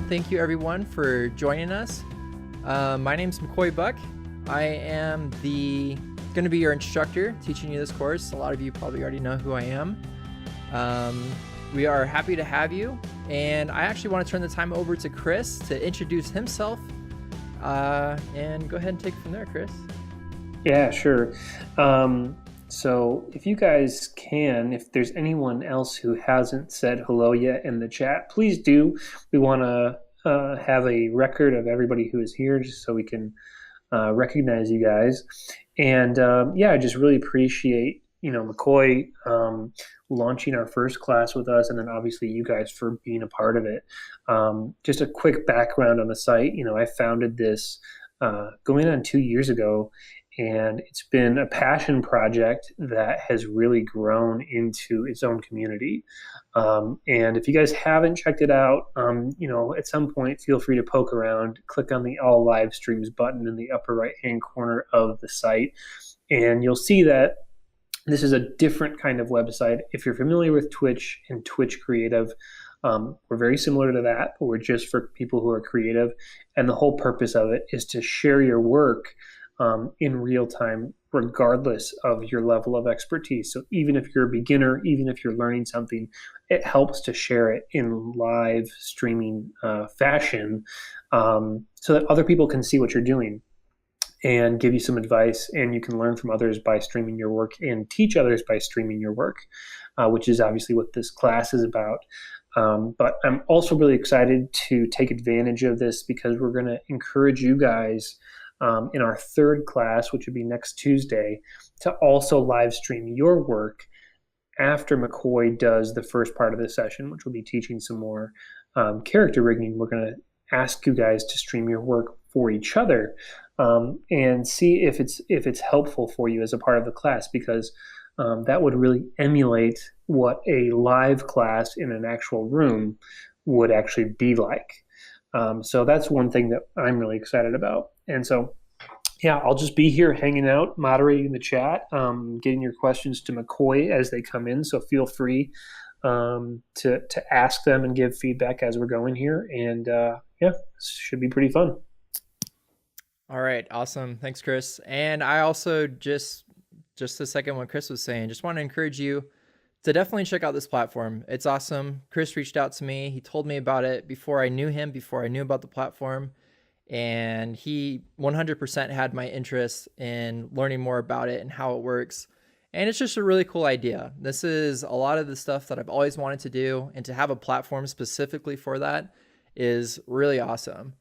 thank you everyone for joining us. My name's McCoy Buck. I am going to be your instructor teaching you this course. A lot of you probably already know who I am. We are happy to have you, and I actually want to turn the time over to Chris to introduce himself, and go ahead and take it from there, Chris. Yeah, sure. So if you guys can, if there's anyone else who hasn't said hello yet in the chat, please do. We want to have a record of everybody who is here just so we can recognize you guys. And I just really appreciate, McCoy launching our first class with us, and then obviously you guys for being a part of it. Just a quick background on the site. I founded this going on 2 years ago, and it's been a passion project that has really grown into its own community. And if you guys haven't checked it out, at some point, feel free to poke around, click on the All Live Streams button in the upper right-hand corner of the site, and you'll see that this is a different kind of website. If you're familiar with Twitch and Twitch Creative, we're very similar to that, but we're just for people who are creative. And the whole purpose of it is to share your work in real time, regardless of your level of expertise. So even if you're a beginner, even if you're learning something, it helps to share it in live streaming fashion, so that other people can see what you're doing and give you some advice, and you can learn from others by streaming your work and teach others by streaming your work, which is obviously what this class is about. But I'm also really excited to take advantage of this because we're going to encourage you guys in our third class, which would be next Tuesday, to also live stream your work after McCoy does the first part of the session, which will be teaching some more character rigging. We're going to ask you guys to stream your work for each other and see if it's helpful for you as a part of the class, because that would really emulate what a live class in an actual room would actually be like. So that's one thing that I'm really excited about. And so, I'll just be here hanging out, moderating the chat, getting your questions to McCoy as they come in. So feel free to ask them and give feedback as we're going here. And should be pretty fun. All right, awesome. Thanks, Chris. And I also just a second what Chris was saying, just want to encourage you to definitely check out this platform. It's awesome. Chris reached out to me. He told me about it before I knew him, before I knew about the platform. And he 100% had my interest in learning more about it and how it works. And it's just a really cool idea. This is a lot of the stuff that I've always wanted to do, and to have a platform specifically for that is really awesome.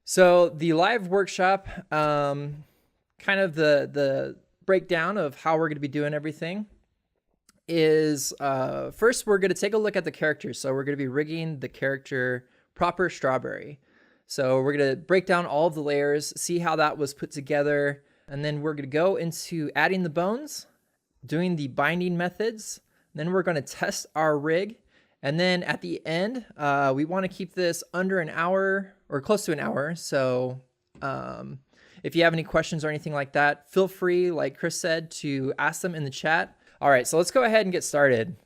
So the live workshop, kind of the breakdown of how we're going to be doing everything is, first we're going to take a look at the characters. So we're going to be rigging the character Proper Strawberry. So we're going to break down all of the layers, see how that was put together, and then we're going to go into adding the bones, doing the binding methods, then we're going to test our rig, and then at the end, we want to keep this under an hour or close to an hour. So if you have any questions or anything like that, feel free, like Chris said, to ask them in the chat. All right, so let's go ahead and get started.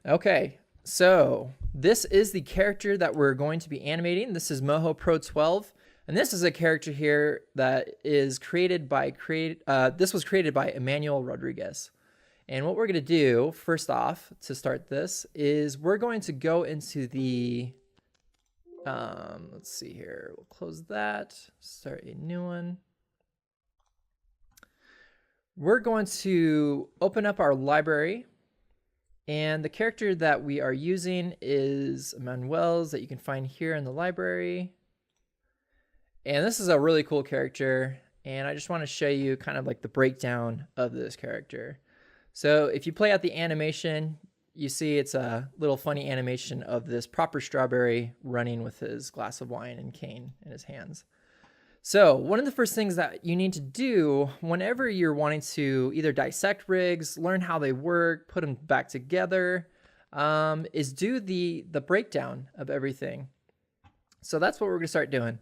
Okay, so this is the character that we're going to be animating. This is Moho Pro 12, and this is a character here that is created by this was created by Emmanuel Rodriguez. And what we're going to do first off to start this is we're going to go into the let's see here. We'll close that, start a new one. We're going to open up our library, and the character that we are using is Manuel's that you can find here in the library. And this is a really cool character, and I just want to show you kind of like the breakdown of this character. So if you play out the animation, you see it's a little funny animation of this Proper Strawberry running with his glass of wine and cane in his hands. So one of the first things that you need to do whenever you're wanting to either dissect rigs, learn how they work, put them back together, is do the breakdown of everything. So that's what we're going to start doing.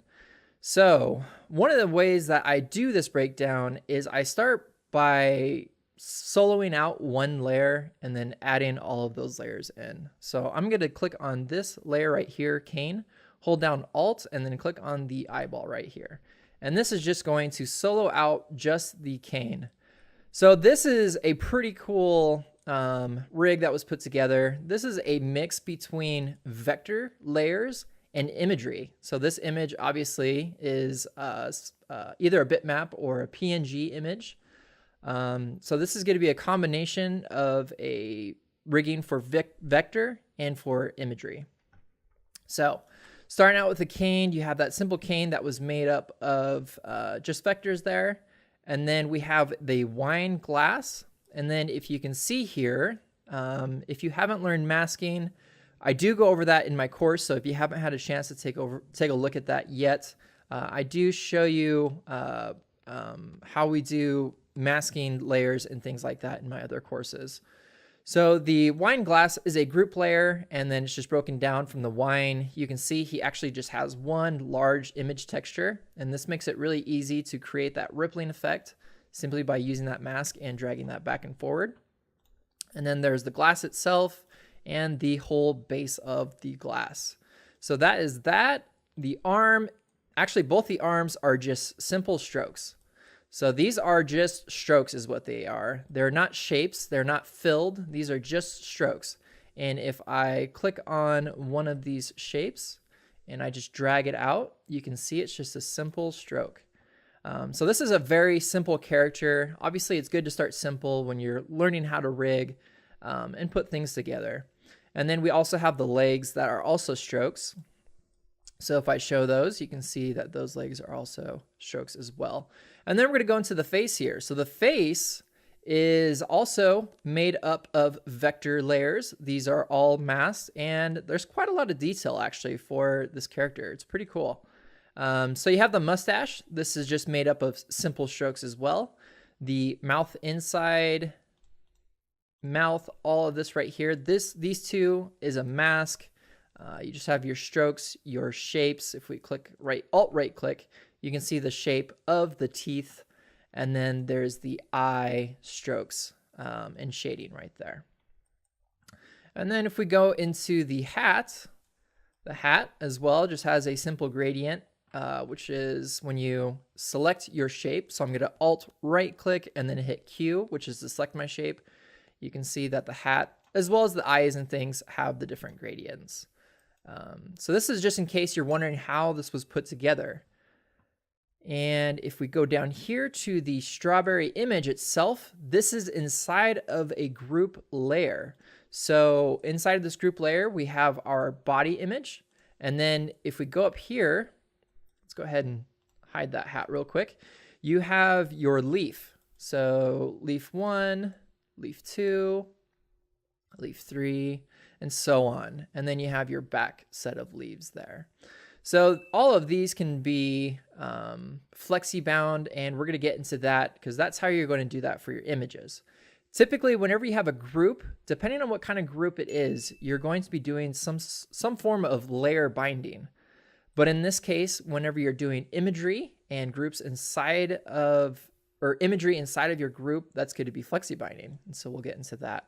So one of the ways that I do this breakdown is I start by soloing out one layer and then adding all of those layers in. So I'm going to click on this layer right here, cane, hold down Alt and then click on the eyeball right here. And this is just going to solo out just the cane. So this is a pretty cool rig that was put together. This is a mix between vector layers and imagery. So this image obviously is either a bitmap or a PNG image. So this is going to be a combination of a rigging for vector and for imagery. So starting out with the cane, you have that simple cane that was made up of just vectors there. And then we have the Wineglass. And then if you can see here, if you haven't learned masking, I do go over that in my course. So if you haven't had a chance to take a look at that yet, I do show you how we do masking layers and things like that in my other courses. So the Wineglass is a group layer, and then it's just broken down from the wine. You can see he actually just has one large image texture, and this makes it really easy to create that rippling effect simply by using that mask and dragging that back and forward. And then there's the glass itself and the whole base of the glass. So that is that. The arm, actually both the arms are just simple strokes. So these are just strokes is what they are. They're not shapes, they're not filled, these are just strokes. And if I click on one of these shapes and I just drag it out, you can see it's just a simple stroke. So this is a very simple character. Obviously it's good to start simple when you're learning how to rig and put things together. And then we also have the legs that are also strokes. So if I show those, you can see that those legs are also strokes as well. And then we're going to go into the face here. So the face is also made up of vector layers. These are all masked, and there's quite a lot of detail actually for this character. It's pretty cool. So you have the mustache. This is just made up of simple strokes as well. The mouth inside, mouth, all of this right here. These two is a mask. You just have your strokes, your shapes. If we click Alt right click, you can see the shape of the teeth. And then there's the eye strokes and shading right there. And then if we go into the hat as well just has a simple gradient, which is when you select your shape. So I'm going to Alt right click and then hit Q, which is to select my shape. You can see that the hat, as well as the eyes and things, have the different gradients. So this is just in case you're wondering how this was put together. And if we go down here to the strawberry image itself, this is inside of a group layer. So inside of this group layer, we have our body image. And then if we go up here, let's go ahead and hide that hat real quick. You have your leaf. So leaf 1, leaf 2, leaf 3, and so on. And then you have your back set of leaves there. So all of these can be flexi bound, and we're going to get into that because that's how you're going to do that for your images. Typically, whenever you have a group, depending on what kind of group it is, you're going to be doing some form of layer binding. But in this case, whenever you're doing imagery and groups inside of, or imagery inside of your group, that's going to be flexi binding. And so we'll get into that.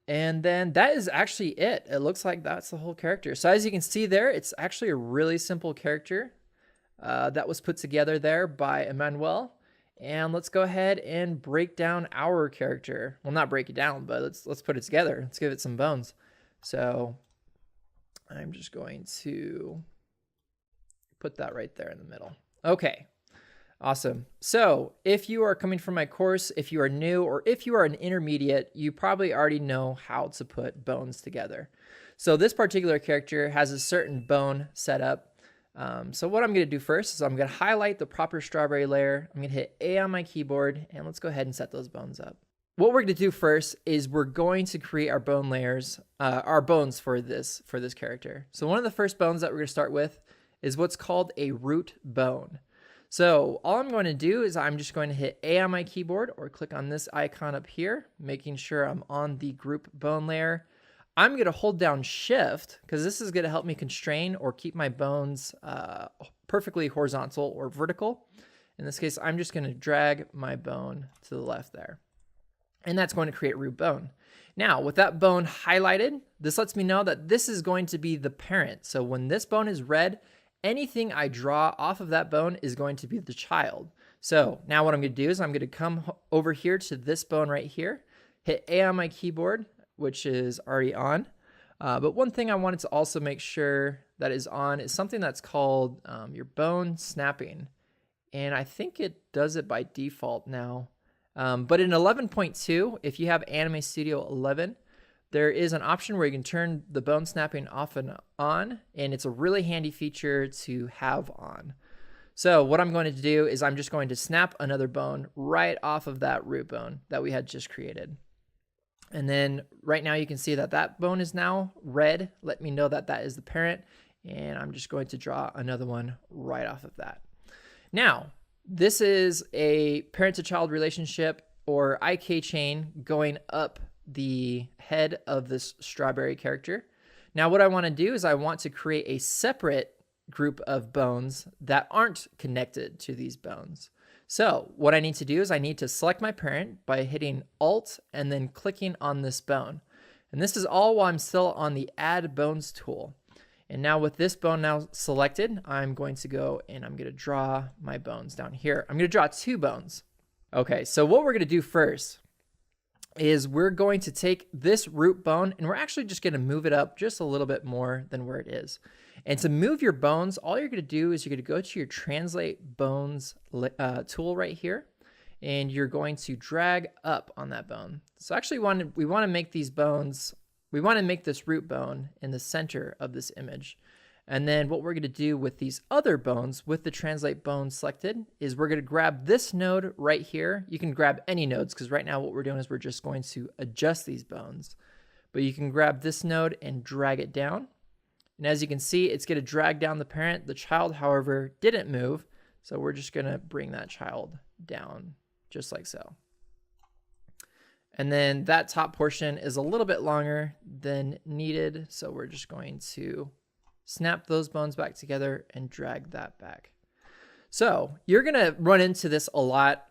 And then that is actually it. It looks like that's the whole character. So as you can see there, it's actually a really simple character that was put together there by Emmanuel. And let's go ahead and break down our character. Well, not break it down, but let's put it together. Let's give it some bones. So I'm just going to put that right there in the middle. Okay. Awesome. So if you are coming from my course, if you are new, or if you are an intermediate, you probably already know how to put bones together. So this particular character has a certain bone setup. So what I'm going to do first is I'm going to highlight the proper strawberry layer. I'm going to hit A on my keyboard, and let's go ahead and set those bones up. What we're going to do first is we're going to create our bone layers, our bones for this character. So one of the first bones that we're going to start with is what's called a root bone. So all I'm going to do is I'm just going to hit A on my keyboard or click on this icon up here, making sure I'm on the group bone layer. I'm going to hold down Shift because this is going to help me constrain or keep my bones perfectly horizontal or vertical. In this case, I'm just going to drag my bone to the left there. and that's going to create root bone. Now, with that bone highlighted, this lets me know that this is going to be the parent. So when this bone is red, anything I draw off of that bone is going to be the child. So now what I'm going to do is I'm going to come over here to this bone right here, hit A on my keyboard, which is already on. But one thing I wanted to also make sure that is on is something that's called your bone snapping. And I think it does it by default now. But in 11.2, if you have Anime Studio 11, there is an option where you can turn the bone snapping off and on, and it's a really handy feature to have on. So what I'm going to do is I'm just going to snap another bone right off of that root bone that we had just created. And then right now you can see that that bone is now red. Let me know that that is the parent. And I'm just going to draw another one right off of that. Now, this is a parent to child relationship or IK chain going up the head of this strawberry character. Now, what I want to do is I want to create a separate group of bones that aren't connected to these bones. So what I need to do is I need to select my parent by hitting Alt and then clicking on this bone. And this is all while I'm still on the Add Bones tool. And now with this bone now selected, I'm going to go and I'm going to draw my bones down here. I'm going to draw 2 bones. Okay, so what we're going to do first is we're going to take this root bone and we're actually just going to move it up just a little bit more than where it is. And to move your bones, all you're going to do is you're going to go to your Translate Bones tool right here, and you're going to drag up on that bone. So actually we want to make these bones, we want to make this root bone in the center of this image. And then what we're going to do with these other bones with the Translate Bones selected is we're going to grab this node right here. You can grab any nodes because right now what we're doing is we're just going to adjust these bones. But you can grab this node and drag it down. And as you can see, it's going to drag down the parent. The child, however, didn't move. So we're just going to bring that child down just like so. And then that top portion is a little bit longer than needed. So we're just going to snap those bones back together and drag that back. So you're going to run into this a lot.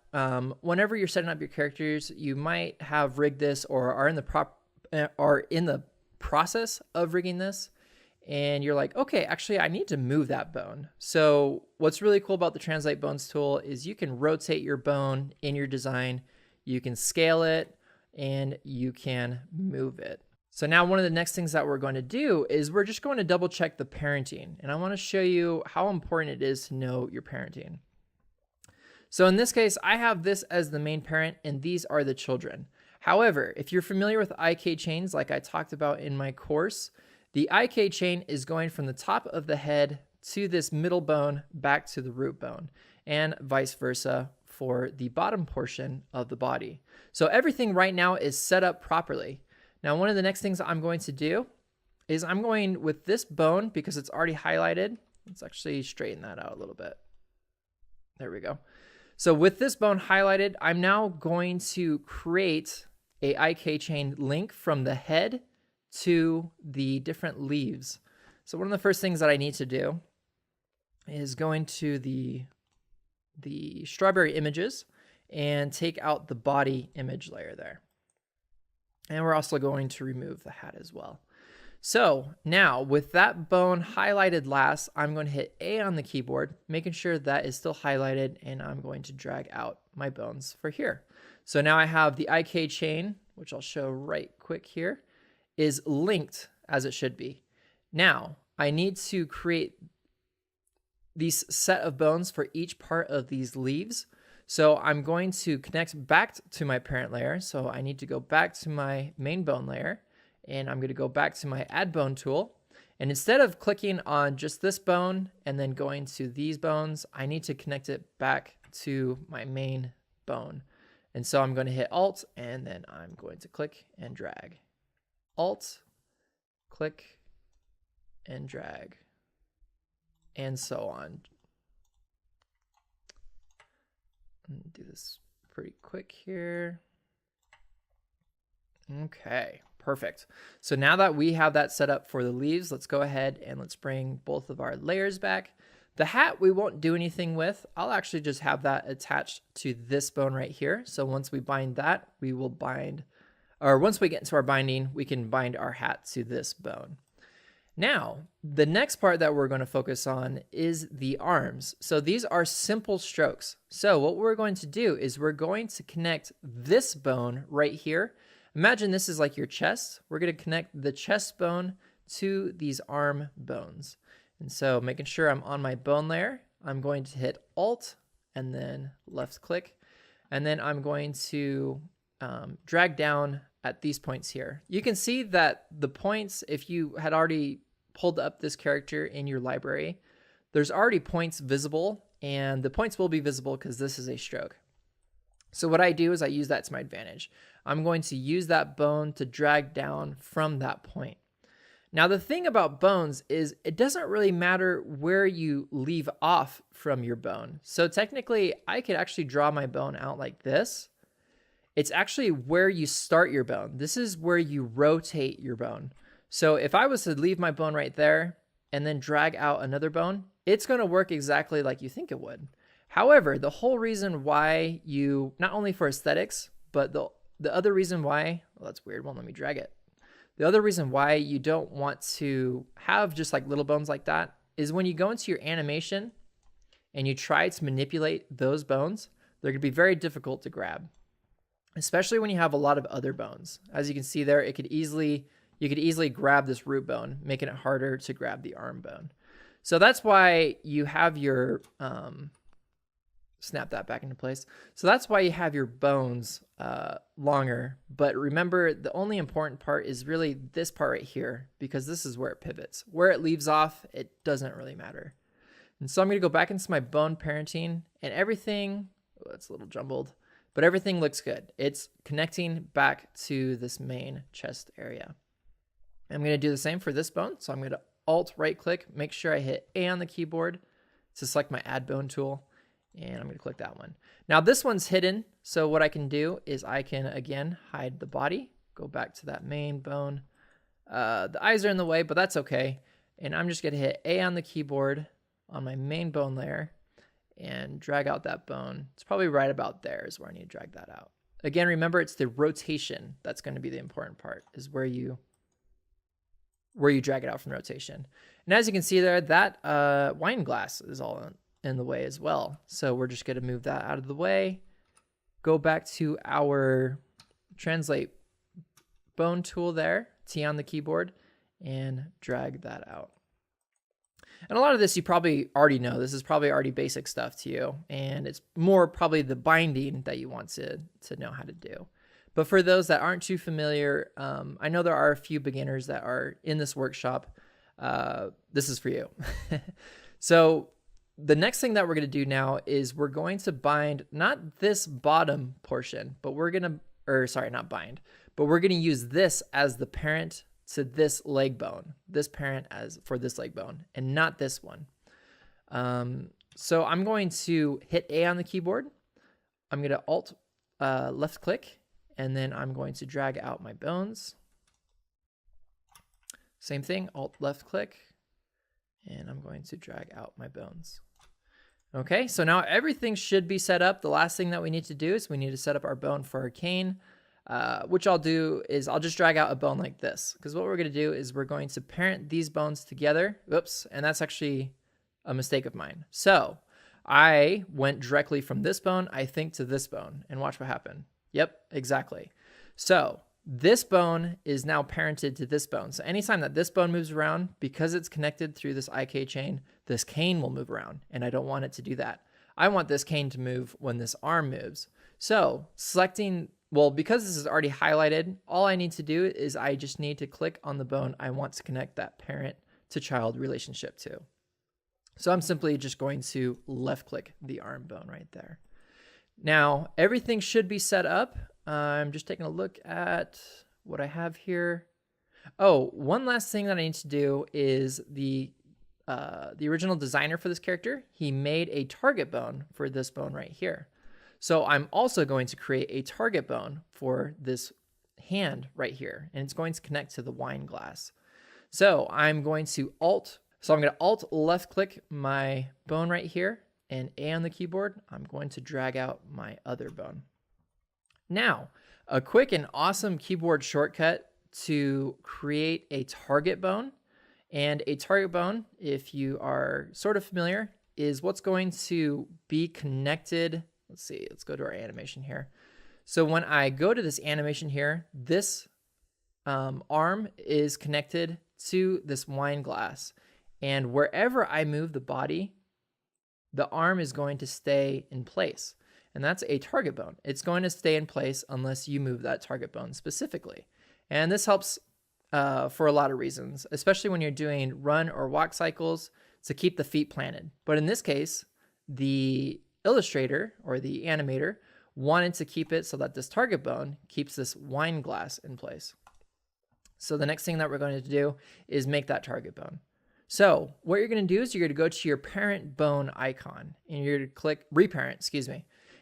Whenever you're setting up your characters, you might have rigged this or are in the process of rigging this. And you're like, okay, actually, I need to move that bone. So what's really cool about the Translate Bones tool is you can rotate your bone in your design, you can scale it, and you can move it. So now one of the next things that we're going to do is we're just going to double check the parenting. And I want to show you how important it is to know your parenting. So in this case, I have this as the main parent, and these are the children. However, if you're familiar with IK chains, like I talked about in my course, the IK chain is going from the top of the head to this middle bone back to the root bone, and vice versa for the bottom portion of the body. So everything right now is set up properly. Now, one of the next things I'm going to do is I'm going with this bone because it's already highlighted. Let's actually straighten that out a little bit. There we go. So with this bone highlighted, I'm now going to create a IK chain link from the head to the different leaves. So one of the first things that I need to do is go into the strawberry images and take out the body image layer there. And we're also going to remove the hat as well. So now with that bone highlighted last, I'm going to hit A on the keyboard, making sure that is still highlighted, and I'm going to drag out my bones for here. So now I have the IK chain, which I'll show right quick here, is linked as it should be. Now, I need to create these set of bones for each part of these leaves. So I'm going to connect back to my parent layer. So I need to go back to my main bone layer, and I'm going to go back to my Add Bone tool. And instead of clicking on just this bone and then going to these bones, I need to connect it back to my main bone. And so I'm going to hit Alt, and then I'm going to click and drag. Alt, click, and drag, and so on. Do this pretty quick here. Okay, perfect. So now that we have that set up for the leaves, let's go ahead and let's bring both of our layers back. The hat we won't do anything with. I'll actually just have that attached to this bone right here. So once we bind that, we will bind, or once we get into our binding, we can bind our hat to this bone. Now, the next part that we're going to focus on is the arms. So these are simple strokes. So what we're going to do is we're going to connect this bone right here. Imagine this is like your chest. We're going to connect the chest bone to these arm bones. And so making sure I'm on my bone layer, I'm going to hit Alt and then left click. And then I'm going to drag down at these points here. You can see that the points, if you had already pulled up this character in your library, there's already points visible, and the points will be visible because this is a stroke. So what I do is I use that to my advantage. I'm going to use that bone to drag down from that point. Now, the thing about bones is it doesn't really matter where you leave off from your bone. So technically, I could actually draw my bone out like this. It's actually where you start your bone. This is where you rotate your bone. So if I was to leave my bone right there and then drag out another bone, it's going to work exactly like you think it would. However, the whole reason why you, not only for aesthetics, but the other reason why, well, that's weird, won't let me drag it. The other reason why you don't want to have just like little bones like that is when you go into your animation and you try to manipulate those bones, they're going to be very difficult to grab, especially when you have a lot of other bones. As you can see there, you could easily grab this root bone, making it harder to grab the arm bone. So that's why you have your, snap that back into place. So that's why you have your bones longer. But remember, the only important part is really this part right here, because this is where it pivots. Where it leaves off, it doesn't really matter. And so I'm going to go back into my bone parenting, and everything, oh, it's a little jumbled, but everything looks good. It's connecting back to this main chest area. I'm going to do the same for this bone. So I'm going to Alt right click, make sure I hit A on the keyboard to select my add bone tool. And I'm going to click that one. Now this one's hidden. So what I can do is I can again hide the body, go back to that main bone. The eyes are in the way, but that's okay. And I'm just going to hit A on the keyboard on my main bone layer and drag out that bone. It's probably right about there is where I need to drag that out. Again, remember, it's the rotation that's going to be the important part, is where you drag it out from the rotation. And as you can see there, that Wineglass is all in the way as well. So we're just going to move that out of the way, go back to our translate bone tool there, T on the keyboard, and drag that out. And a lot of this you probably already know. This is probably already basic stuff to you, and it's more probably the binding that you want to know how to do. But for those that aren't too familiar, I know there are a few beginners that are in this workshop. This is for you. So the next thing that we're going to do now is we're going to bind not this bottom portion, but we're going to, or sorry, not bind, but we're going to use this as the parent to this leg bone, this parent as for this leg bone, and not this one. So I'm going to hit A on the keyboard. I'm going to Alt left click, and then I'm going to drag out my bones. Same thing, Alt left click, and I'm going to drag out my bones. Okay, so now everything should be set up. The last thing that we need to do is we need to set up our bone for our cane, which I'll do is I'll just drag out a bone like this, because what we're going to do is we're going to parent these bones together. Oops, and that's actually a mistake of mine. So I went directly from this bone, I think, to this bone, and watch what happened. Yep, exactly. So this bone is now parented to this bone. So anytime that this bone moves around, because it's connected through this IK chain, this cane will move around, and I don't want it to do that. I want this cane to move when this arm moves. So selecting, well, because this is already highlighted, all I need to do is I just need to click on the bone I want to connect that parent to child relationship to. So I'm simply just going to left click the arm bone right there. Now, everything should be set up. I'm just taking a look at what I have here. Oh, one last thing that I need to do is the original designer for this character, he made a target bone for this bone right here. So I'm also going to create a target bone for this hand right here, and it's going to connect to the Wineglass. So I'm going to Alt So I'm going to Alt left click my bone right here and A on the keyboard. I'm going to drag out my other bone. Now, a quick and awesome keyboard shortcut to create a target bone. And a target bone, if you are sort of familiar, is what's going to be connected. Let's see, let's go to our animation here. So when I go to this animation here, this arm is connected to this wine glass. And wherever I move the body, the arm is going to stay in place. And that's a target bone. It's going to stay in place unless you move that target bone specifically. And this helps for a lot of reasons, especially when you're doing run or walk cycles to keep the feet planted. But in this case, the illustrator or the animator wanted to keep it so that this target bone keeps this wine glass in place. So the next thing that we're going to do is make that target bone. So what you're going to do is you're going to go to your parent bone icon and you're going to click reparent,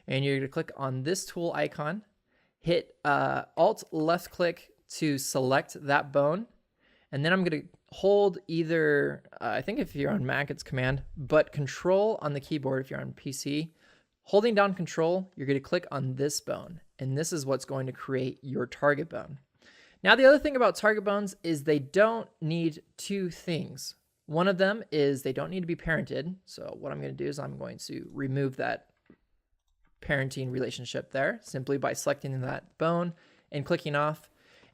and you're going to click on this tool icon, hit Alt left click to select that bone. And then I'm going to hold either, I think if you're on Mac, it's Command, but Control on the keyboard if you're on PC. Holding down Control, you're going to click on this bone, and this is what's going to create your target bone. Now, the other thing about target bones is they don't need two things. One of them is they don't need to be parented. So what I'm going to do is I'm going to remove that parenting relationship there simply by selecting that bone and clicking off.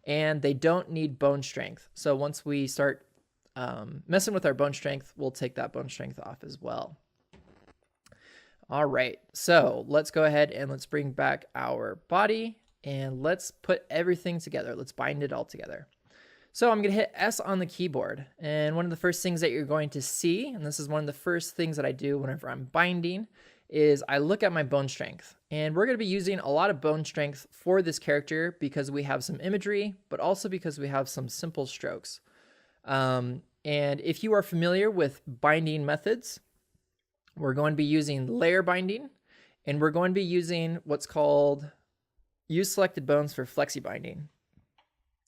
And they don't need bone strength. So once we start messing with our bone strength, we'll take that bone strength off as well. All right, so let's go ahead and let's bring back our body and let's put everything together. Let's bind it all together. So I'm going to hit S on the keyboard. And one of the first things that you're going to see, and this is one of the first things that I do whenever I'm binding, is I look at my bone strength. And we're going to be using a lot of bone strength for this character because we have some imagery, but also because we have some simple strokes. And if you are familiar with binding methods, we're going to be using layer binding, and we're going to be using what's called use selected bones for flexi binding.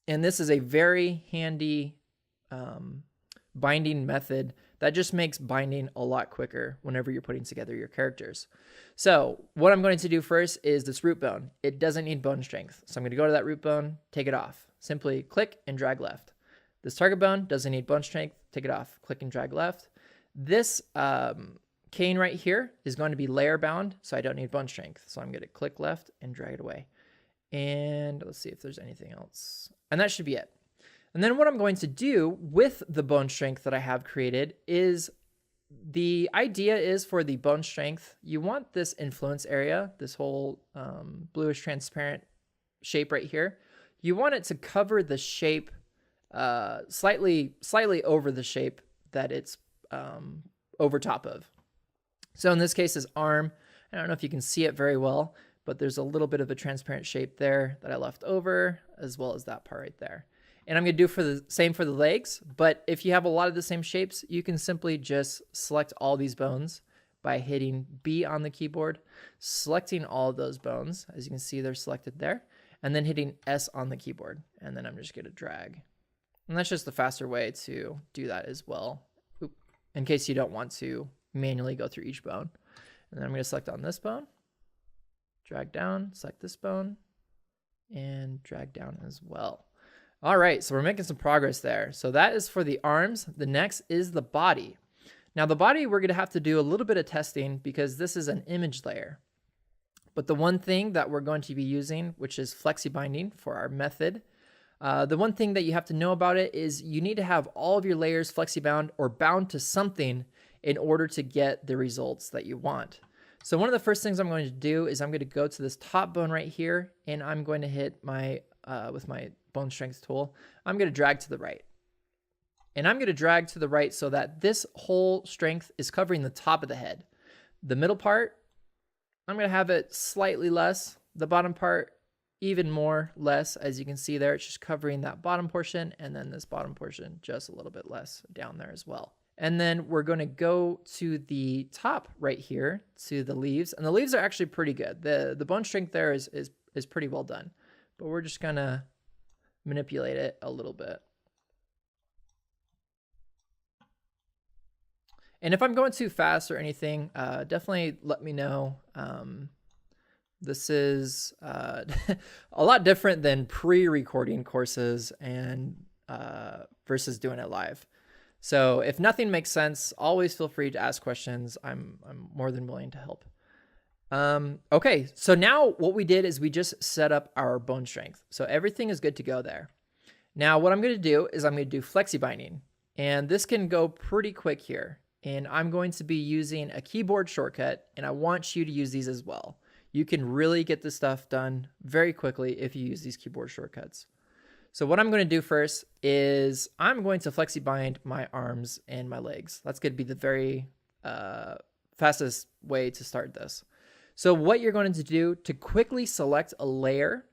And this is a very handy binding method that just makes binding a lot quicker whenever you're putting together your characters. So what I'm going to do first is this root bone. It doesn't need bone strength. So I'm going to go to that root bone, take it off. Simply click and drag left. This target bone doesn't need bone strength. Take it off. Click and drag left. This cane right here is going to be layer bound, so I don't need bone strength. So I'm going to click left and drag it away. And let's see if there's anything else. And that should be it. And then what I'm going to do with the bone strength that I have created is the idea is for the bone strength, you want this influence area, this whole bluish transparent shape right here. You want it to cover the shape slightly over the shape that it's over top of. So in this case, this arm, I don't know if you can see it very well, but there's a little bit of a transparent shape there that I left over, as well as that part right there. And I'm going to do for the same for the legs, but if you have a lot of the same shapes, you can simply just select all these bones by hitting B on the keyboard, selecting all of those bones. As you can see, they're selected there, and then hitting S on the keyboard. And then I'm just going to drag. And that's just the faster way to do that as well, in case you don't want to manually go through each bone. And then I'm going to select on this bone, drag down, select this bone, and drag down as well. All right, so we're making some progress there. So that is for the arms. The next is the body. Now the body, we're going to have to do a little bit of testing because this is an image layer. But the one thing that we're going to be using, which is flexi binding for our method, the one thing that you have to know about it is you need to have all of your layers flexi bound or bound to something in order to get the results that you want. So one of the first things I'm going to do is I'm going to go to this top bone right here, and I'm going to hit my, with my bone strength tool, I'm going to drag to the right. And I'm going to drag to the right so that this whole strength is covering the top of the head. The middle part, I'm going to have it slightly less. The bottom part, even more less. As you can see there, it's just covering that bottom portion, and then this bottom portion just a little bit less down there as well. And then we're going to go to the top right here to the leaves, and the leaves are actually pretty good. The bone strength there is pretty well done, but we're just going to manipulate it a little bit. And if I'm going too fast or anything, definitely let me know. This is a lot different than pre-recording courses and versus doing it live. So if nothing makes sense, always feel free to ask questions. I'm more than willing to help. Okay, so now what we did is we just set up our bone strength. So everything is good to go there. Now what I'm going to do is I'm going to do flexi binding, and this can go pretty quick here. And I'm going to be using a keyboard shortcut, and I want you to use these as well. You can really get this stuff done very quickly if you use these keyboard shortcuts. So what I'm going to do first is I'm going to flexi bind my arms and my legs. That's going to be the very fastest way to start this. So what you're going to do to quickly select a layer.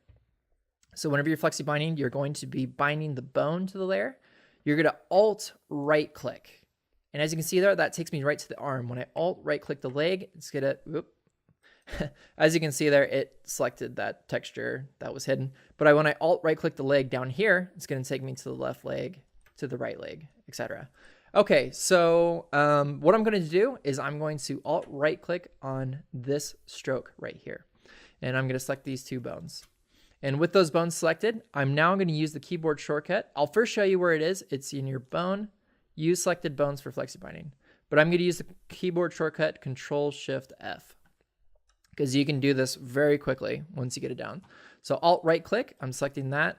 So whenever you're flexi binding, you're going to be binding the bone to the layer. You're going to Alt right click. And as you can see there, that takes me right to the arm. When I Alt right click the leg, it's going to, whoop. As you can see there, it selected that texture that was hidden. But when I Alt right click the leg down here, it's going to take me to the left leg, to the right leg, etc. Okay, so what I'm going to do is I'm going to Alt right click on this stroke right here. And I'm going to select these two bones. And with those bones selected, I'm now going to use the keyboard shortcut. I'll first show you where it is. It's in your bone. Use selected bones for flexi binding. But I'm going to use the keyboard shortcut Control-Shift-F, because you can do this very quickly once you get it down. So Alt right click, I'm selecting that.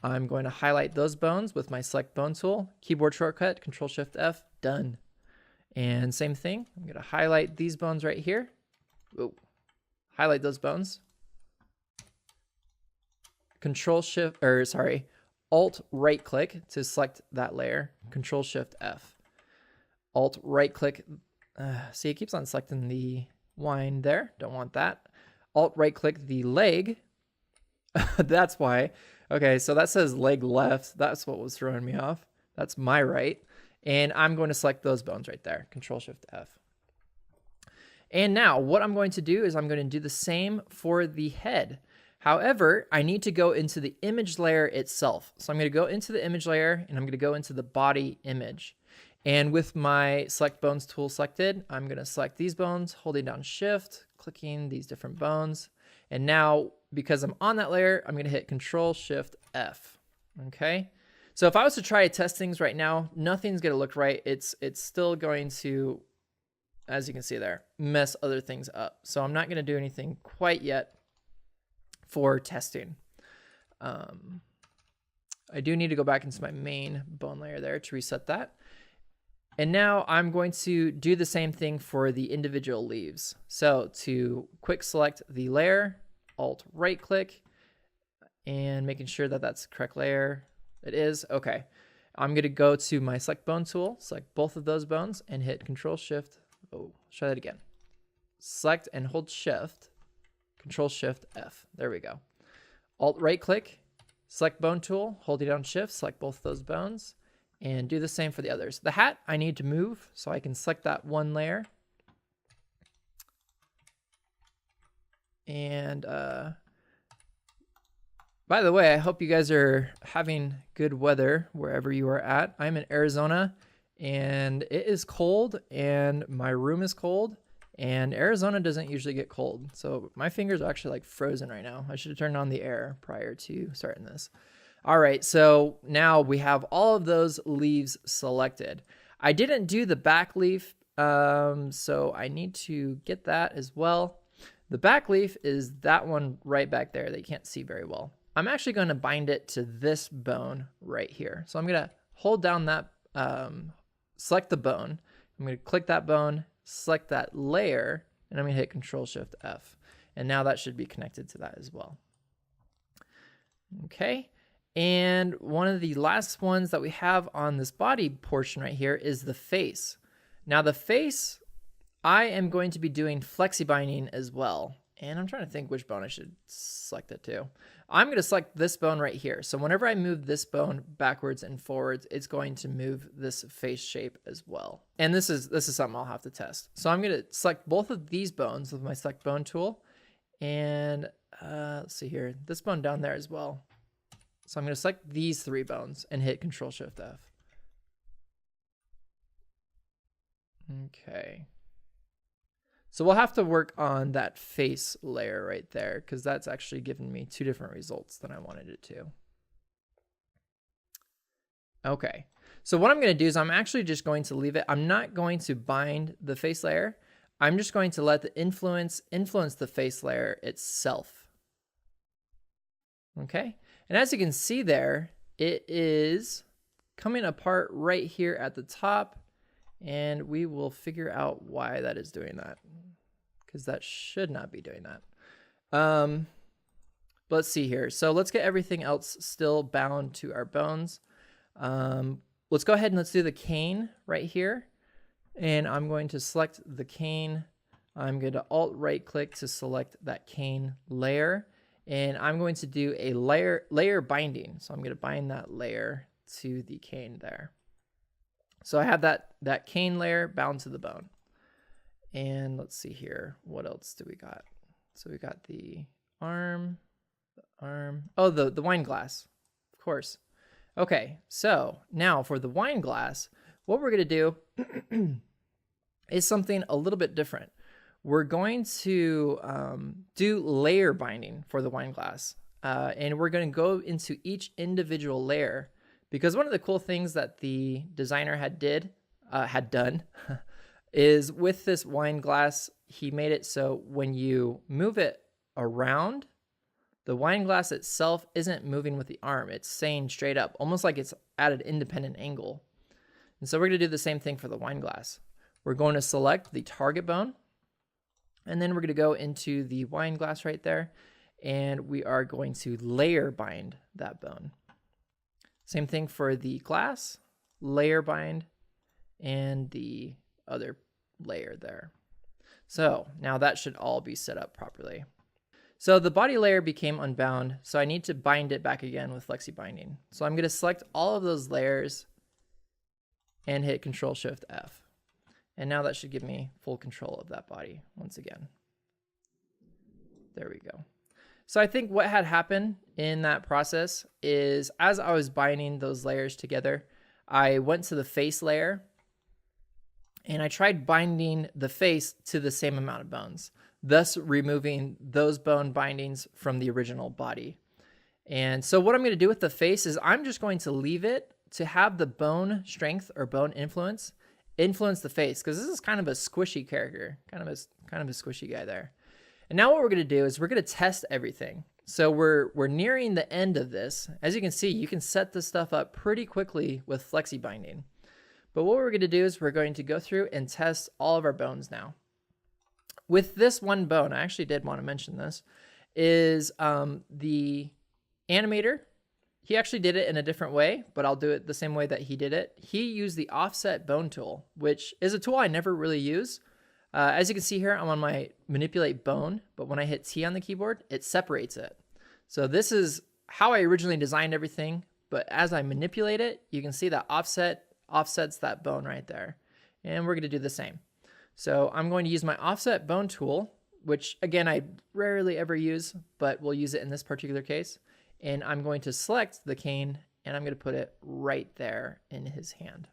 I'm going to highlight those bones with my select bone tool, keyboard shortcut, Control-Shift-F, done. And same thing, I'm going to highlight these bones right here. Whoa. Highlight those bones. Alt right click to select that layer, Control-Shift-F. Alt right click, see it keeps on selecting the wine there, don't want that. Alt right click the leg, that's why. Okay, so that says leg left, that's what was throwing me off. That's my right, and I'm going to select those bones right there, Control-Shift-F. And now what I'm going to do is I'm going to do the same for the head. However, I need to go into the image layer itself. So I'm going to go into the image layer and I'm going to go into the body image. And with my select bones tool selected, I'm going to select these bones, holding down shift, clicking these different bones. And now, because I'm on that layer, I'm going to hit Control-Shift-F. Okay. So if I was to try to test things right now, nothing's going to look right. It's still going to, as you can see there, mess other things up. So I'm not going to do anything quite yet for testing. I do need to go back into my main bone layer there to reset that. And now I'm going to do the same thing for the individual leaves. So to quick select the layer, Alt right click, and making sure that that's the correct layer. It is, okay. I'm gonna go to my select bone tool, select both of those bones and hit Control-Shift, try that again. Select and hold Shift, Control-Shift-F, there we go. Alt right click, select bone tool, holding down Shift, select both of those bones, and do the same for the others. The hat I need to move, so I can select that one layer. And by the way, I hope you guys are having good weather wherever you are at. I'm in Arizona, and it is cold, and my room is cold, and Arizona doesn't usually get cold. So my fingers are actually like frozen right now. I should have turned on the air prior to starting this. All right, so now we have all of those leaves selected. I didn't do the back leaf, so I need to get that as well. The back leaf is that one right back there that you can't see very well. I'm actually going to bind it to this bone right here. So I'm going to hold down that, select the bone. I'm going to click that bone, select that layer, and I'm going to hit Control-Shift-F. And now that should be connected to that as well. Okay. And one of the last ones that we have on this body portion right here is the face. Now the face, I am going to be doing flexi binding as well. And I'm trying to think which bone I should select it to. I'm going to select this bone right here. So whenever I move this bone backwards and forwards, it's going to move this face shape as well. And this is something I'll have to test. So I'm going to select both of these bones with my select bone tool. And let's see here, this bone down there as well. So I'm going to select these three bones and hit Control-Shift-F. Okay. So we'll have to work on that face layer right there because that's actually given me two different results than I wanted it to. Okay. So what I'm going to do is I'm actually just going to leave it. I'm not going to bind the face layer. I'm just going to let the influence the face layer itself. Okay. And as you can see there, it is coming apart right here at the top. And we will figure out why that is doing that, because that should not be doing that. Let's see here. So let's get everything else still bound to our bones. Let's go ahead and let's do the cane right here. And I'm going to select the cane. I'm going to Alt right click to select that cane layer. And I'm going to do a layer binding. So I'm going to bind that layer to the cane there. So I have that cane layer bound to the bone. And let's see here. What else do we got? So we got the arm. Oh, the wine glass, of course. Okay, so now for the wine glass, what we're going to do is something a little bit different. We're going to do layer binding for the wine glass. And we're going to go into each individual layer, because one of the cool things that the designer had done is with this wine glass, he made it so when you move it around, the wine glass itself isn't moving with the arm. It's staying straight up, almost like it's at an independent angle. And so we're going to do the same thing for the wine glass. We're going to select the target bone, and then we're going to go into the wine glass right there, and we are going to layer bind that bone. Same thing for the glass, layer bind, and the other layer there. So now that should all be set up properly. So the body layer became unbound, so I need to bind it back again with Flexi Binding. So I'm going to select all of those layers and hit Control-Shift-F. And now that should give me full control of that body once again. There we go. So I think what had happened in that process is as I was binding those layers together, I went to the face layer and I tried binding the face to the same amount of bones, thus removing those bone bindings from the original body. And so what I'm going to do with the face is I'm just going to leave it to have the bone strength or bone influence the face, because this is kind of a squishy character, kind of a squishy guy there. And now what we're going to do is we're going to test everything. So we're nearing the end of this. As you can see, you can set this stuff up pretty quickly with Flexi Binding. But what we're going to do is we're going to go through and test all of our bones now. With this one bone, I actually did want to mention this, is the animator. He actually did it in a different way, but I'll do it the same way that he did it. He used the offset bone tool, which is a tool I never really use. As you can see here, I'm on my manipulate bone, but when I hit T on the keyboard, it separates it. So this is how I originally designed everything, but as I manipulate it, you can see that offsets that bone right there. And we're going to do the same. So I'm going to use my offset bone tool, which again, I rarely ever use, but we'll use it in this particular case. And I'm going to select the cane and I'm going to put it right there in his hand.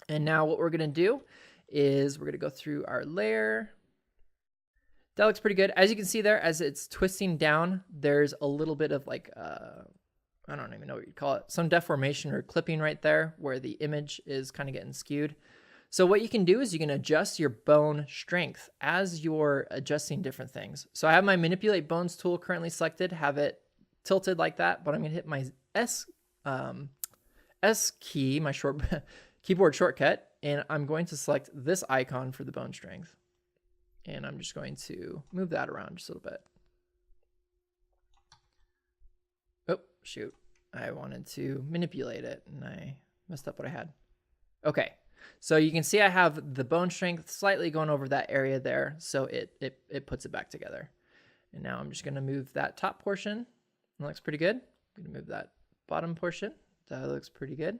And now what we're going to do is we're going to go through our layer. That looks pretty good. As you can see there, as it's twisting down, there's a little bit of like, I don't even know what you'd call it, some deformation or clipping right there where the image is kind of getting skewed. So what you can do is you can adjust your bone strength as you're adjusting different things. So I have my manipulate bones tool currently selected, have it tilted like that, but I'm going to hit my S key, my keyboard shortcut, and I'm going to select this icon for the bone strength. And I'm just going to move that around just a little bit. Oh, shoot. I wanted to manipulate it and I messed up what I had. Okay. So you can see I have the bone strength slightly going over that area there. So it puts it back together. And now I'm just going to move that top portion. That looks pretty good. I'm going to move that bottom portion. That looks pretty good.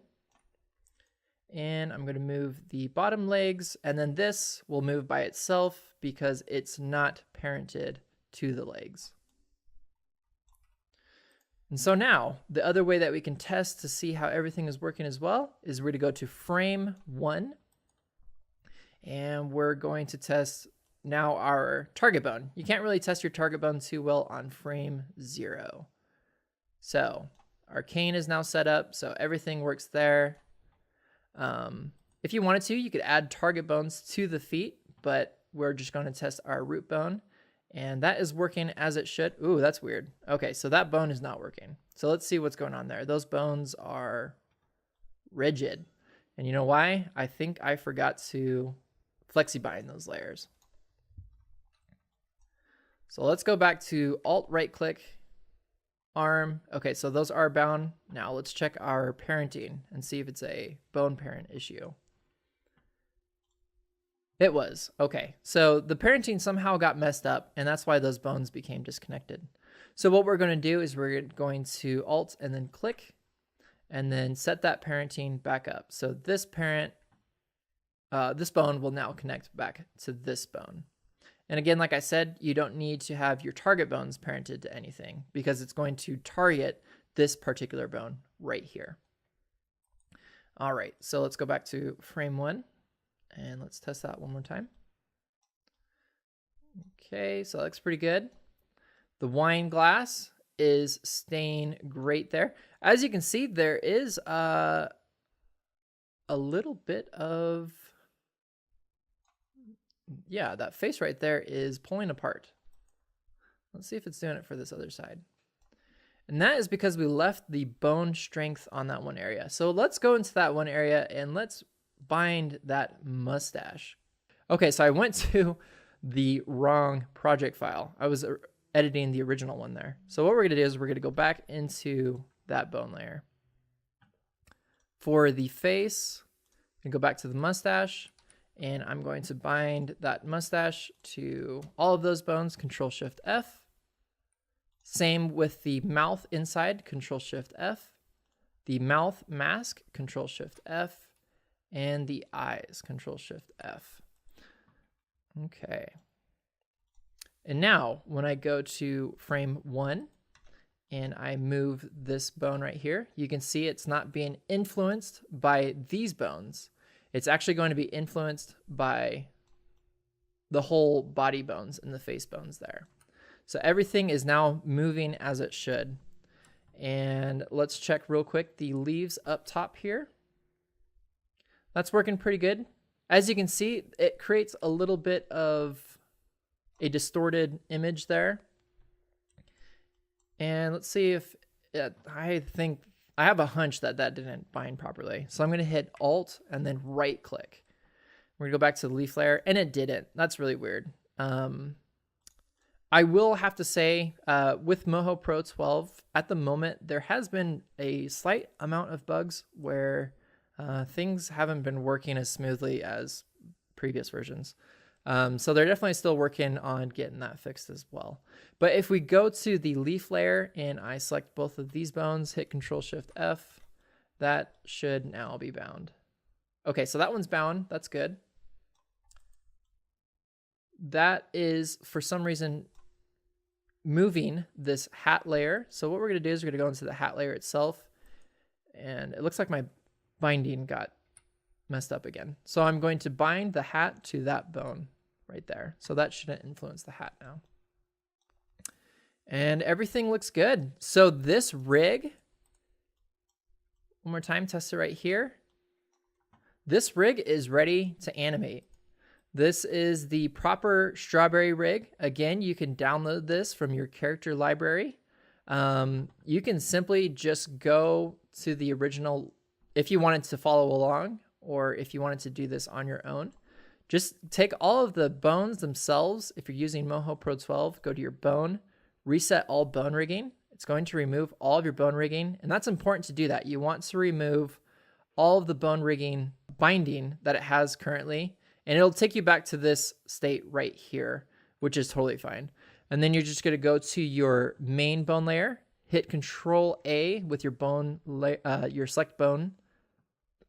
And I'm going to move the bottom legs, and then this will move by itself because it's not parented to the legs. And so now the other way that we can test to see how everything is working as well is we're going to go to frame 1. And we're going to test now our target bone. You can't really test your target bone too well on frame 0. So our cane is now set up, so everything works there. If you wanted to, you could add target bones to the feet, but we're just going to test our root bone, and that is working as it should. Ooh, that's weird. Okay, so that bone is not working. So let's see what's going on there. Those bones are rigid. And you know why? I think I forgot to flexi bind those layers. So let's go back to Alt right click, arm. Okay, so those are bound. Now let's check our parenting and see if it's a bone parent issue. It was. Okay, so the parenting somehow got messed up, and that's why those bones became disconnected. So what we're going to do is we're going to Alt and then click, and then set that parenting back up. So this parent, this bone will now connect back to this bone. And again, like I said, you don't need to have your target bones parented to anything because it's going to target this particular bone right here. All right, so let's go back to frame 1 and let's test that one more time. Okay, so that looks pretty good. The wine glass is staying great there. As you can see, there is a little bit of, yeah, that face right there is pulling apart. Let's see if it's doing it for this other side. And that is because we left the bone strength on that one area. So let's go into that one area and let's bind that mustache. Okay, so I went to the wrong project file. I was editing the original one there. So what we're gonna do is we're gonna go back into that bone layer. For the face, I'm gonna go back to the mustache, and I'm going to bind that mustache to all of those bones, Control-Shift-F. Same with the mouth inside, Control-Shift-F. The mouth mask, Control-Shift-F. And the eyes, Control-Shift-F. Okay. And now, when I go to frame 1, and I move this bone right here, you can see it's not being influenced by these bones. It's actually going to be influenced by the whole body bones and the face bones there. So everything is now moving as it should. And let's check real quick the leaves up top here. That's working pretty good. As you can see, it creates a little bit of a distorted image there. And let's see if I have a hunch that that didn't bind properly. So I'm going to hit Alt and then right click. We're going to go back to the leaf layer, and it didn't. That's really weird. I will have to say, with Moho Pro 12, at the moment, there has been a slight amount of bugs where things haven't been working as smoothly as previous versions. So they're definitely still working on getting that fixed as well. But if we go to the leaf layer and I select both of these bones, hit Control-Shift-F, that should now be bound. Okay, so that one's bound. That's good. That is, for some reason, moving this hat layer. So what we're going to do is we're going to go into the hat layer itself. And it looks like my binding got messed up again. So I'm going to bind the hat to that bone right there. So that shouldn't influence the hat now. And everything looks good. So this rig, one more time, test it right here. This rig is ready to animate. This is the proper strawberry rig. Again, you can download this from your character library. You can simply just go to the original if you wanted to follow along, or if you wanted to do this on your own. Just take all of the bones themselves. If you're using Moho Pro 12, go to your bone, reset all bone rigging. It's going to remove all of your bone rigging, and that's important to do that. You want to remove all of the bone rigging binding that it has currently, and it'll take you back to this state right here, which is totally fine. And then you're just going to go to your main bone layer, hit Control A with your bone, your select bone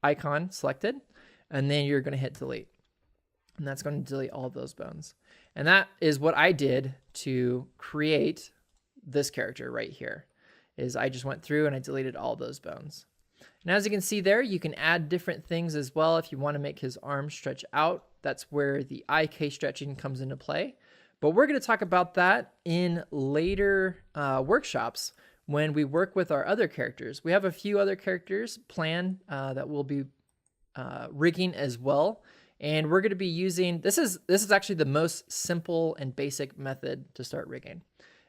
icon selected, and then you're going to hit delete. And that's going to delete all of those bones. And that is what I did to create this character right here, is I just went through and I deleted all those bones. And as you can see there, you can add different things as well. If you want to make his arm stretch out, That's where the IK stretching comes into play. But we're going to talk about that in later workshops when we work with our other characters. We have a few other characters planned that we'll be rigging as well. And we're going to be using, this is actually the most simple and basic method to start rigging.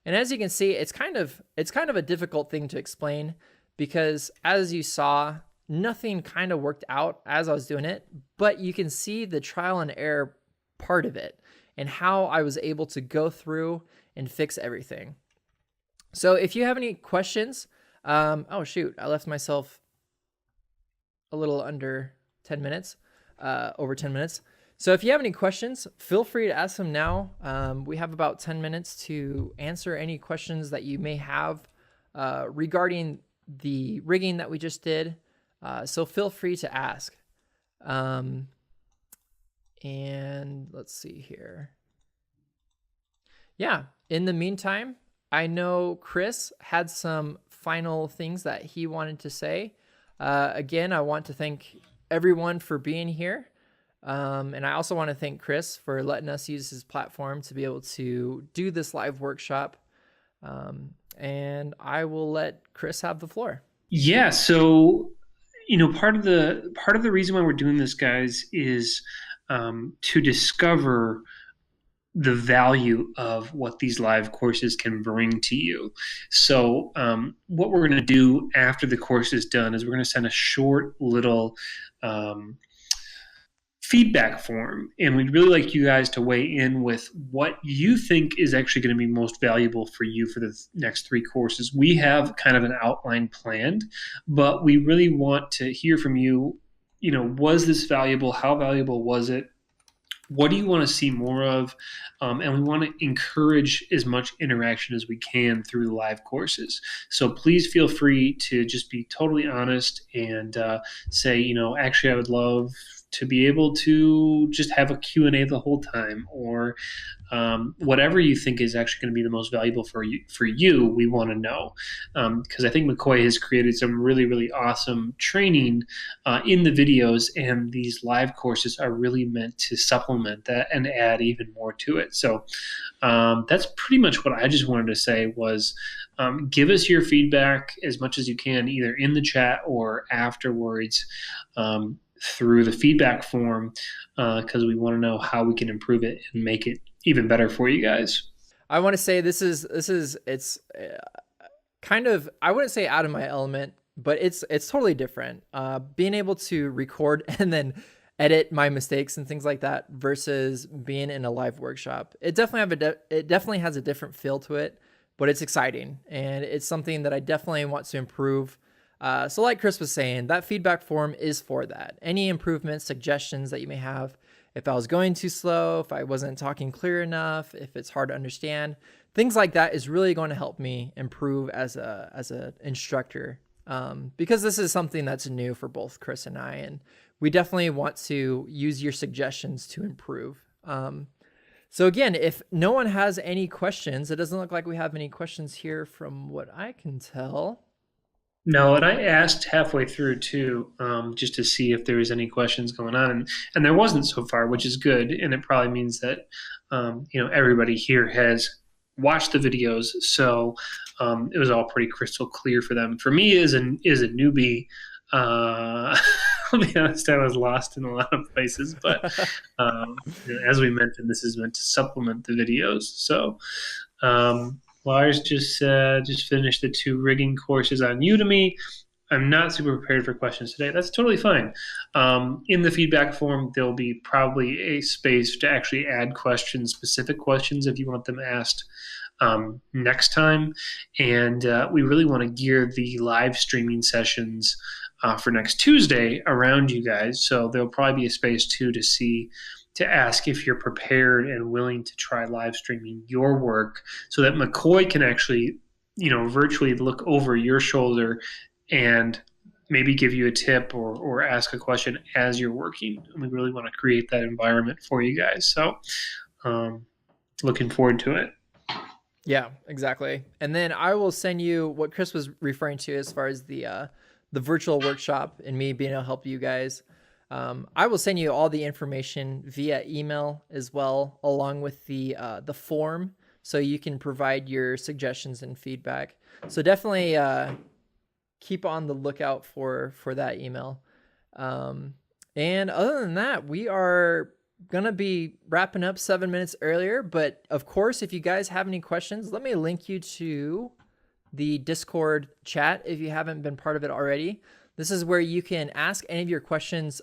And as you can see, it's kind of a difficult thing to explain because as you saw, nothing kind of worked out as I was doing it, but you can see the trial and error part of it and how I was able to go through and fix everything. So if you have any questions, oh shoot, I left myself a little under 10 minutes, over 10 minutes. So if you have any questions, feel free to ask them now. We have about 10 minutes to answer any questions that you may have regarding the rigging that we just did. So feel free to ask. And let's see here. Yeah, in the meantime, I know Chris had some final things that he wanted to say. Again, I want to thank everyone for being here. And I also want to thank Chris for letting us use his platform to be able to do this live workshop. And I will let Chris have the floor. Yeah, so part of the reason why we're doing this, guys, is to discover the value of what these live courses can bring to you. So what we're going to do after the course is done is we're going to send a short little feedback form, and we'd really like you guys to weigh in with what you think is actually going to be most valuable for you for the next 3 courses. We have kind of an outline planned, but we really want to hear from you. Was this valuable? How valuable was it? What do you want to see more of? And we want to encourage as much interaction as we can through the live courses. So please feel free to just be totally honest and say, actually, I would love to be able to just have a Q&A the whole time, or whatever you think is actually going to be the most valuable for you, we want to know. Because I think McCoy has created some really, really awesome training in the videos, and these live courses are really meant to supplement that and add even more to it. So that's pretty much what I just wanted to say was give us your feedback as much as you can, either in the chat or afterwards through the feedback form, because we want to know how we can improve it and make it even better for you guys. I want to say it's kind of, I wouldn't say out of my element, but it's totally different. Being able to record and then edit my mistakes and things like that versus being in a live workshop. It definitely has a different feel to it, but it's exciting and it's something that I definitely want to improve. So like Chris was saying, that feedback form is for that. Any improvements, suggestions that you may have, if I was going too slow, if I wasn't talking clear enough, if it's hard to understand, things like that is really going to help me improve as a instructor. Because this is something that's new for both Chris and I, and we definitely want to use your suggestions to improve. So again, if no one has any questions, it doesn't look like we have any questions here from what I can tell. No, and I asked halfway through too, just to see if there was any questions going on, and there wasn't so far, which is good, and it probably means that everybody here has watched the videos, so it was all pretty crystal clear for them. For me, as a newbie, I'll be honest, I was lost in a lot of places, but as we mentioned, this is meant to supplement the videos, so. Lars just said, just finished the 2 rigging courses on Udemy. I'm not super prepared for questions today. That's totally fine. In the feedback form, there'll be probably a space to actually add questions, specific questions, if you want them asked next time. And we really want to gear the live streaming sessions for next Tuesday around you guys. So there'll probably be a space too to ask if you're prepared and willing to try live streaming your work so that McCoy can actually, virtually look over your shoulder and maybe give you a tip or ask a question as you're working. And we really want to create that environment for you guys. So looking forward to it. Yeah, exactly. And then I will send you what Chris was referring to as far as the virtual workshop and me being able to help you guys. I will send you all the information via email as well, along with the form, so you can provide your suggestions and feedback. So definitely keep on the lookout for that email. And other than that, we are gonna be wrapping up 7 minutes earlier. But of course, if you guys have any questions, let me link you to the Discord chat if you haven't been part of it already. This is where you can ask any of your questions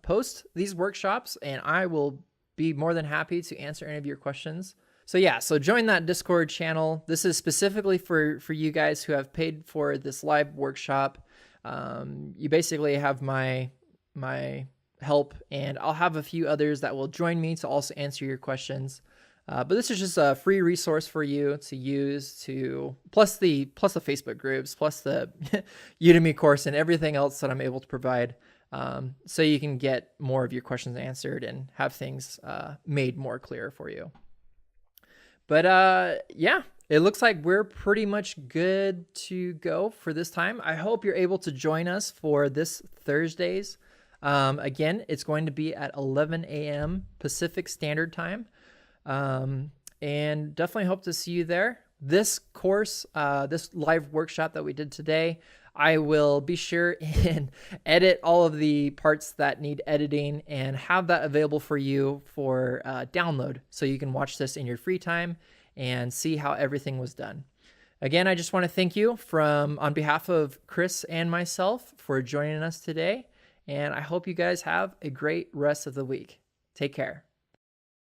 post these workshops, and I will be more than happy to answer any of your questions. So yeah, so join that Discord channel. This is specifically for you guys who have paid for this live workshop. You basically have my help, and I'll have a few others that will join me to also answer your questions. But this is just a free resource for you to use, to plus the Facebook groups, plus the Udemy course and everything else that I'm able to provide, so you can get more of your questions answered and have things made more clear for you. But yeah, it looks like we're pretty much good to go for this time. I hope you're able to join us for this Thursday's. Again, it's going to be at 11 a.m. Pacific Standard Time. And definitely hope to see you there. This course, this live workshop that we did today, I will be sure and edit all of the parts that need editing and have that available for you for download, so you can watch this in your free time and see how everything was done. Again, I just want to thank you on behalf of Chris and myself for joining us today, and I hope you guys have a great rest of the week. Take care.